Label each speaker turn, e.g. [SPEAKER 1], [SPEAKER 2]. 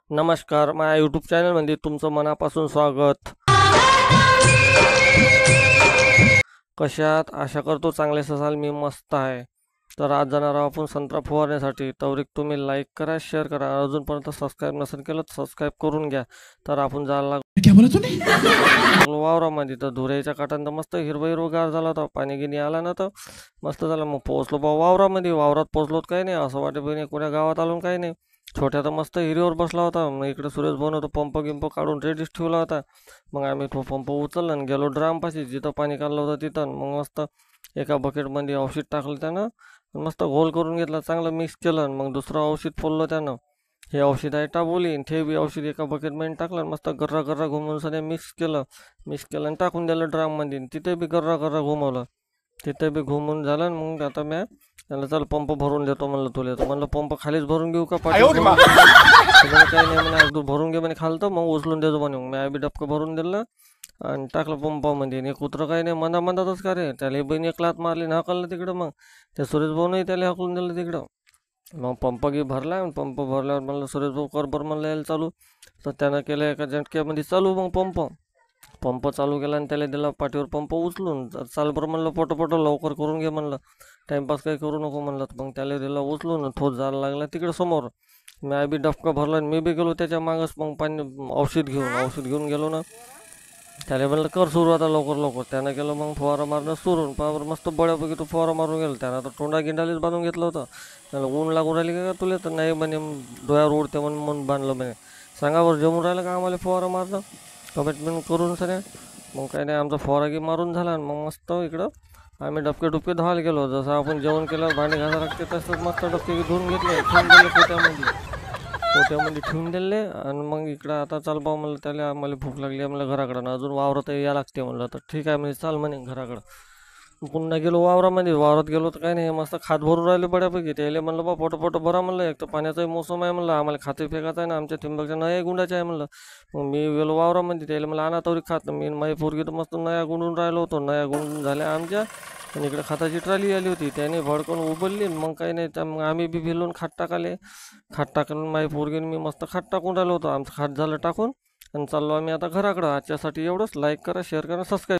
[SPEAKER 1] नमस्कार, माझ्या यूट्यूब चॅनलमध्ये तुमचं मनापासून स्वागत. कशात आशा करतो चांगलेच असाल. मी मस्त आहे. तर आज जाणार आहोत आपण संत्रा फवारण्यासाठी. तवरीक तुम्ही लाईक करा, शेअर करा. अजूनपर्यंत सबस्क्राईब नसेल केलं तर सबस्क्राईब करून घ्या. तर आपण जायला लागलो वावरामध्ये. तर धुऱ्याच्या काठानं मस्त हिरवं हिरवगार झाला होता. पाणी गिनी आला ना तर मस्त झालं. मग पोहोचलो बा वावरामध्ये. वावरात पोहोचलो काही नाही, असं वाटे बहिणी कोण्या गावात आलो काही नाही. छोट्या तर मस्त हिरीवर बसला होता. मग इकडे सुरेश भाऊ होता, पंप गिंप काढून रेडीच ठेवला होता. मग आम्ही तो पंप उचलला आणि गेलो ड्रामपाशी, जिथं पाणी काढलं होतं तिथं. मग मस्त एका बकेटमध्ये औषध टाकलं त्यानं, मस्त घोल करून घेतला, चांगलं मिक्स केलं. मग दुसरं औषध फोडलं त्यानं. हे औषध आहे टाबोली, ते बी औषध एका बकेटमध्ये टाकलं. मस्त गर्रा गर्रा घुमवून सगळं मिक्स केलं आणि टाकून दिलं ड्राममध्ये. तिथे बी गर्रा गर्रा घुमवलं. तिथे बी घुमून झालं. मग आता मी त्याला चल पंप भरून देतो म्हणलं तुला. तर म्हणलं पंप खालीच भरून घेऊ का पाठी काही नाही म्हणे, तू भरून घे म्हणे खालतं, मग उचलून देतो म्हणे. मग मी बी डबकं भरून दिलं आणि टाकलं पंपामध्ये. आणि कुत्रं काही नाही मनातच का रे, त्याला बहिणी एक लात मारली ना हकललं तिकडं. मग त्या सुरेश भाऊनही त्याला हकलून दिलं तिकडं. मग पंप गी भरला. पंप भरल्यावर म्हणलं सुरेश भाऊ कर बरं म्हणलं यायला चालू. तर त्यानं केलं एका झटक्यामध्ये चालू. मग पंप चालू केला आणि त्याला दिला पाठीवर पंप उचलून. चाल बरं म्हणलं पटोपट लवकर करून घे म्हणलं, टाईमपास काही करू नको म्हणलं. मग त्याला दिला उचलून. थोच जायला लागला तिकडे समोर. मी बी डबका भरला आणि मी बी गेलो त्याच्या मागच. मग पाणी औषध घेऊन गेलो ना. त्याला म्हणलं कर सुरू आता लवकर. त्यानं केलं मग फवारा मारणं सुरू. पावर मस्त बळ्यापैकी तो फवारा मारून गेला. त्यानं तर तोंडा गिंडालीच बांधून घेतलं होतं. त्याला ऊन लागून राहिली का तुला, तर नाही म्हणे डोळ्यावर उडते म्हणून बांधलं म्हणे. सांगावर जमून राहिलं का आम्हाला फवारा मारणं, कमेंटमेंट करून सगळ्या. मग काही नाही, आमचा फवारागी मारून झाला. आणि मग मस्त इकडं आम्ही डबके धुवायला गेलो. जसं आपण जेवण केलं भांडे घासा लागते तसंच मस्त डबके धुवून घेतले, ठेवून दिले पोट्यामध्ये ठेवून दिले. आणि मग इकडं आता चाल पाहू म्हणलं त्याला, आम्हाला भूक लागली आहे म्हणलं घराकडं, अजून वावरात या लागते म्हणलं. तर ठीक आहे म्हणजे चाल म्हणे घराकडं. पुन्हा गेलो वावरात गेलो तर काही नाही, मस्त खात भरून राहिले बऱ्यापैकी. त्याला म्हणलं बा पोटं भरा म्हणलं, एक तर पाण्याचाही मोसम आहे म्हणलं, आम्हाला खाते फेकायचं आहे ना, आमच्या ठिंबकच्या नया गुंडाचे आहे म्हणलं. मग मी गेलो वावरामध्ये. त्याला मला आणा तवरी खात. मी माझी पोरगी तर मस्त नया गुंडून राहिलो होतो. नया गुंडून झाल्या आमच्या. आणि इकडे खाताची ट्रॉली आली होती, त्याने भडकून उबलली. मग काही नाही, त्या मग आम्ही बी भिलून खात टाकून माझी पोरगीने मी मस्त खात टाकून राहिलो होतो. आमचं खात झालं टाकून आणि चाललो आम्ही आता घराकडं. आजच्यासाठी एवढंच. लाईक करा, शेअर करा, सबस्क्राईब.